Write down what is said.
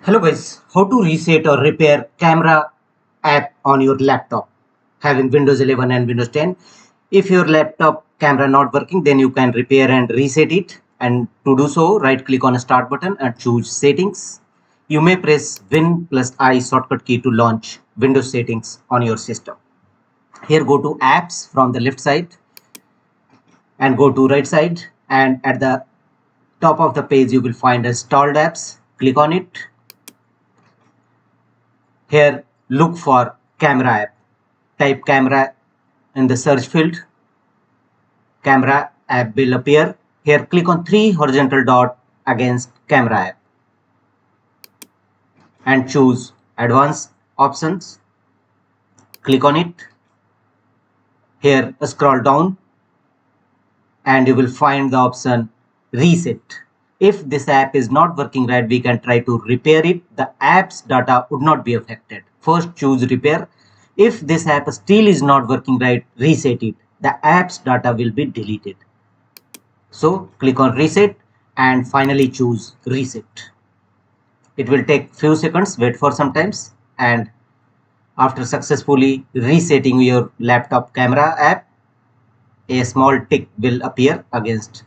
Hello guys, how to reset or repair camera app on your laptop having Windows 11 and Windows 10. If your laptop camera not working, then you can repair and reset it, and to do so right click on a start button and choose settings. You may press Win plus I shortcut key to launch Windows settings on your system. Here go to apps from the left side and go to right side, and at the top of the page you will find installed apps. Click on it. Here look for camera app. Type camera in the search field. Camera app will appear. Here click on three horizontal dot against camera app and choose advanced options. Click on it. Here scroll down and you will find the option reset. If this app is not working right, we can try to repair it. The app's data would not be affected. First choose repair. If this app still is not working right, reset it. The app's data will be deleted. So click on reset and finally choose reset. It will take few seconds, wait for some times, and after successfully resetting your laptop camera app, a small tick will appear against